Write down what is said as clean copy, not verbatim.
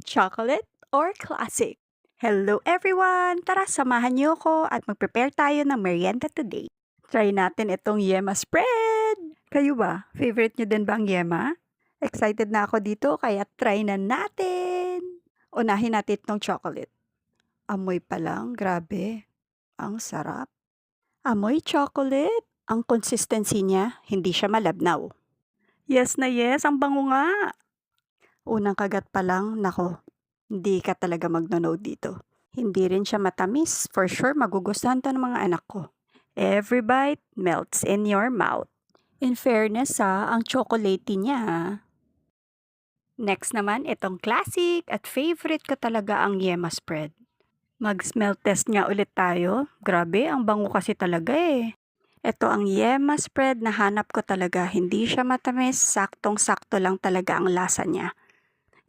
Chocolate or classic? Hello everyone! Tara, samahan niyo ako at mag-prepare tayo ng merienda today. Try natin itong yema spread! Kayo ba? Favorite niyo din ba ang yema? Excited na ako dito kaya try na natin! Unahin natin itong chocolate. Amoy pa lang, grabe. Ang sarap. Amoy chocolate. Ang consistency niya, hindi siya malabnaw. Yes na yes, ang bango nga! Unang kagat pa lang, nako, hindi ka talaga magno-no dito. Hindi rin siya matamis. For sure, magugustuhan to ng mga anak ko. Every bite melts in your mouth. In fairness ang chocolatey niya. Next naman, itong classic at favorite ko talaga ang yema spread. Mag-smell test nga ulit tayo. Grabe, ang bango kasi talaga eh. Ito ang yema spread na hanap ko talaga. Hindi siya matamis, saktong-sakto lang talaga ang lasa niya.